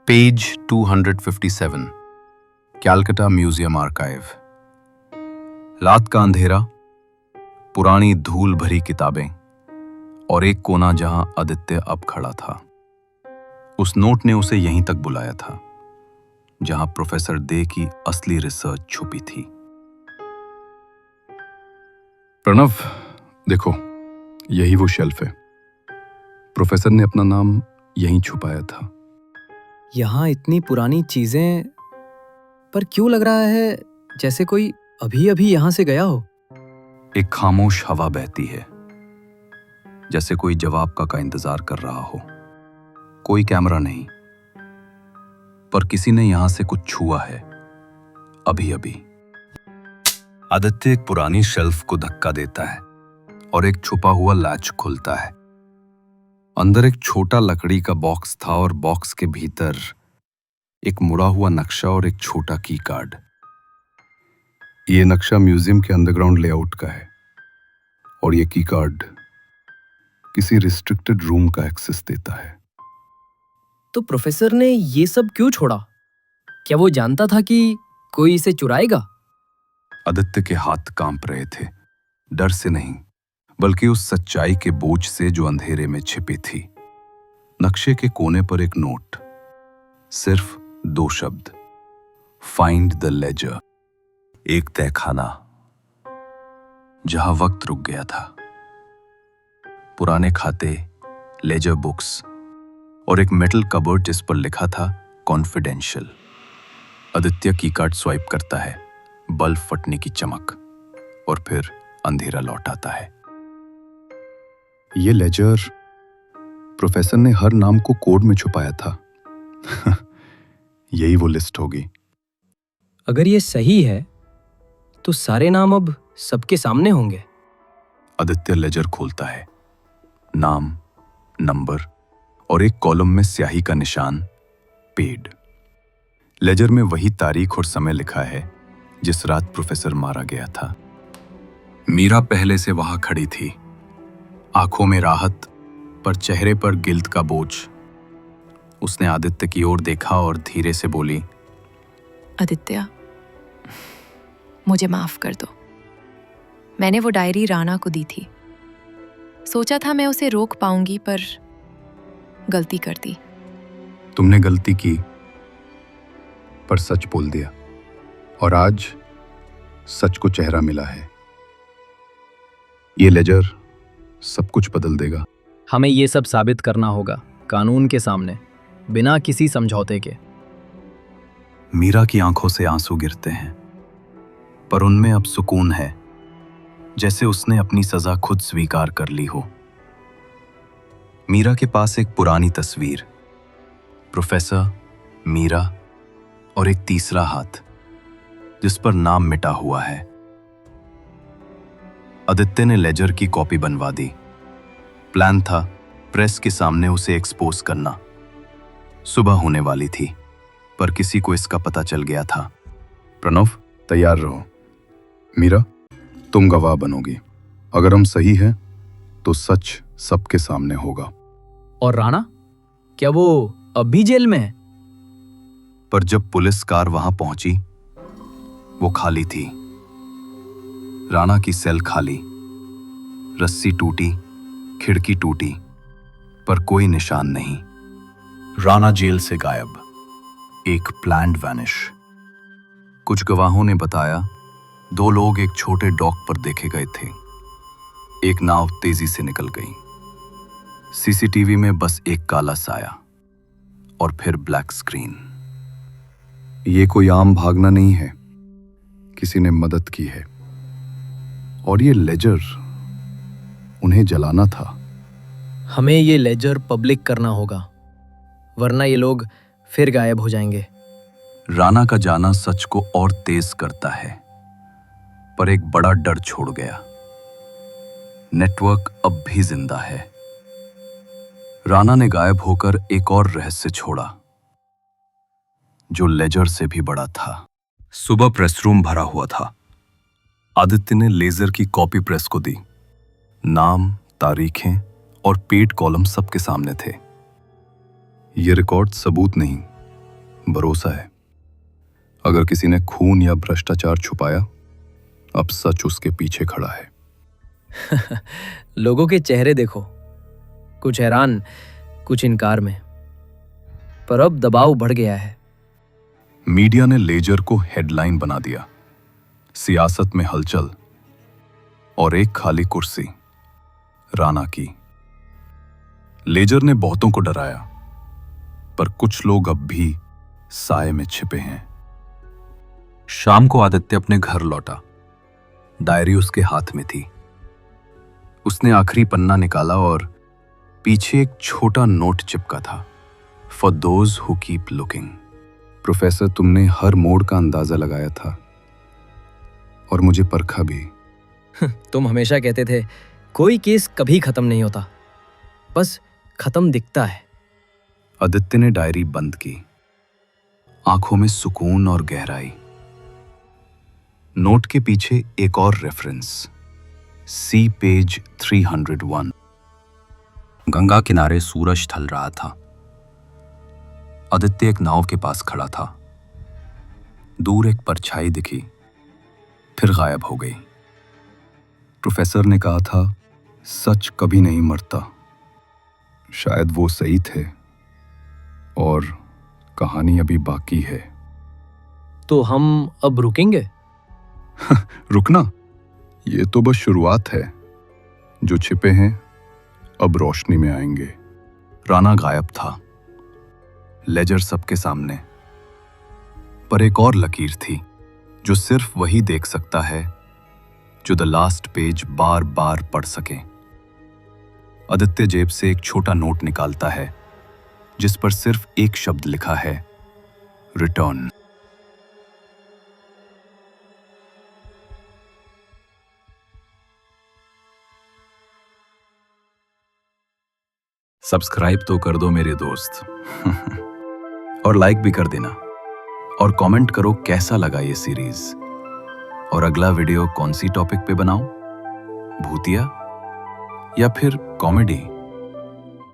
Page 257 Calcutta museum archive. रात का अंधेरा, पुरानी धूल भरी किताबें और एक कोना जहां आदित्य अब खड़ा था। उस नोट ने उसे यहीं तक बुलाया था जहां प्रोफेसर दे की असली रिसर्च छुपी थी। प्रणव, देखो, यही वो शेल्फ है। प्रोफेसर ने अपना नाम यहीं छुपाया था। यहाँ इतनी पुरानी चीजें, पर क्यों लग रहा है जैसे कोई अभी अभी यहाँ से गया हो। एक खामोश हवा बहती है, जैसे कोई जवाब का इंतजार कर रहा हो। कोई कैमरा नहीं, पर किसी ने यहां से कुछ छुआ है अभी अभी। आदित्य एक पुरानी शेल्फ को धक्का देता है और एक छुपा हुआ लैच खुलता है। अंदर एक छोटा लकड़ी का बॉक्स था और बॉक्स के भीतर एक मुड़ा हुआ नक्शा और एक छोटा की कार्ड। ये नक्शा म्यूजियम के अंडरग्राउंड लेआउट का है और ये की कार्ड किसी रिस्ट्रिक्टेड रूम का एक्सेस देता है। तो प्रोफेसर ने ये सब क्यों छोड़ा? क्या वो जानता था कि कोई इसे चुराएगा? आदित्य के हाथ कांप रहे थे, डर से नहीं बल्कि उस सच्चाई के बोझ से जो अंधेरे में छिपी थी। नक्शे के कोने पर एक नोट, सिर्फ 2 शब्द, फाइंड द लेजर। एक तहखाना जहां वक्त रुक गया था। पुराने खाते, लेजर बुक्स और एक मेटल कबर्ड जिस पर लिखा था कॉन्फिडेंशियल। आदित्य की कार्ड स्वाइप करता है, बल्ब फटने की चमक, और फिर अंधेरा लौट आता है। ये लेजर प्रोफेसर ने हर नाम को कोड में छुपाया था। यही वो लिस्ट होगी। अगर ये सही है तो सारे नाम अब सबके सामने होंगे। आदित्य लेजर खोलता है। नाम, नंबर और एक कॉलम में स्याही का निशान, पेड। लेजर में वही तारीख और समय लिखा है जिस रात प्रोफेसर मारा गया था। मीरा पहले से वहां खड़ी थी, आंखों में राहत पर चेहरे पर गिल्ट का बोझ। उसने आदित्य की ओर देखा और धीरे से बोली, आदित्य, मुझे माफ कर दो। मैंने वो डायरी राणा को दी थी। सोचा था मैं उसे रोक पाऊंगी, पर गलती कर दी। तुमने गलती की, पर सच बोल दिया और आज सच को चेहरा मिला है। ये लेजर सब कुछ बदल देगा। हमें ये सब साबित करना होगा कानून के सामने, बिना किसी समझौते के। मीरा की आंखों से आंसू गिरते हैं, पर उनमें अब सुकून है, जैसे उसने अपनी सजा खुद स्वीकार कर ली हो। मीरा के पास एक पुरानी तस्वीर, प्रोफेसर, मीरा और एक तीसरा हाथ जिस पर नाम मिटा हुआ है। आदित्य ने लेजर की कॉपी बनवा दी। प्लान था प्रेस के सामने उसे एक्सपोज करना। सुबह होने वाली थी, पर किसी को इसका पता चल गया था। प्रणव, तैयार रहो। मीरा, तुम गवाह बनोगी। अगर हम सही हैं तो सच सबके सामने होगा। और राणा, क्या वो अब भी जेल में है? पर जब पुलिस कार वहां पहुंची, वो खाली थी। राणा की सेल खाली, रस्सी टूटी, खिड़की टूटी, पर कोई निशान नहीं। राणा जेल से गायब, एक प्लान्ड वैनिश। कुछ गवाहों ने बताया 2 लोग एक छोटे डॉक पर देखे गए थे। एक नाव तेजी से निकल गई। सीसीटीवी में बस एक काला साया और फिर ब्लैक स्क्रीन। ये कोई आम भागना नहीं है, किसी ने मदद की है। और ये लेजर उन्हें जलाना था। हमें ये लेजर पब्लिक करना होगा, वरना ये लोग फिर गायब हो जाएंगे। राणा का जाना सच को और तेज करता है, पर एक बड़ा डर छोड़ गया। नेटवर्क अब भी जिंदा है। राणा ने गायब होकर एक और रहस्य छोड़ा, जो लेजर से भी बड़ा था। सुबह प्रेस रूम भरा हुआ था। आदित्य ने लेजर की कॉपी प्रेस को दी। नाम, तारीखें और पेड कॉलम सबके सामने थे। ये रिकॉर्ड सबूत नहीं, भरोसा है। अगर किसी ने खून या भ्रष्टाचार छुपाया, अब सच उसके पीछे खड़ा है। लोगों के चेहरे देखो, कुछ हैरान, कुछ इनकार में, पर अब दबाव बढ़ गया है। मीडिया ने लेजर को हेडलाइन बना दिया, सियासत में हलचल और एक खाली कुर्सी, राणा की। लेजर ने बहुतों को डराया, पर कुछ लोग अब भी साए में छिपे हैं। शाम को आदित्य अपने घर लौटा। डायरी उसके हाथ में थी। उसने आखिरी पन्ना निकाला और पीछे एक छोटा नोट चिपका था, for those who keep looking. Professor, तुमने हर मोड़ का अंदाजा लगाया था और मुझे परखा भी। तुम हमेशा कहते थे कोई केस कभी खत्म नहीं होता, बस खत्म दिखता है। आदित्य ने डायरी बंद की, आंखों में सुकून और गहराई। नोट के पीछे एक और रेफरेंस, सी पेज 301। गंगा किनारे सूरज ढल रहा था। आदित्य एक नाव के पास खड़ा था। दूर एक परछाई दिखी, फिर गायब हो गई। प्रोफेसर ने कहा था, सच कभी नहीं मरता। शायद वो सही थे और कहानी अभी बाकी है। तो हम अब रुकेंगे? रुकना? ये तो बस शुरुआत है। जो छिपे हैं अब रोशनी में आएंगे। राणा गायब था, लेजर सबके सामने, पर एक और लकीर थी जो सिर्फ वही देख सकता है जो द लास्ट पेज बार बार पढ़ सके। आदित्य जेब से एक छोटा नोट निकालता है जिस पर सिर्फ एक शब्द लिखा है, रिटर्न। सब्सक्राइब तो कर दो मेरे दोस्त और लाइक भी कर देना, और कमेंट करो कैसा लगा ये सीरीज, और अगला वीडियो कौन सी टॉपिक पे बनाऊं, भूतिया या फिर कॉमेडी।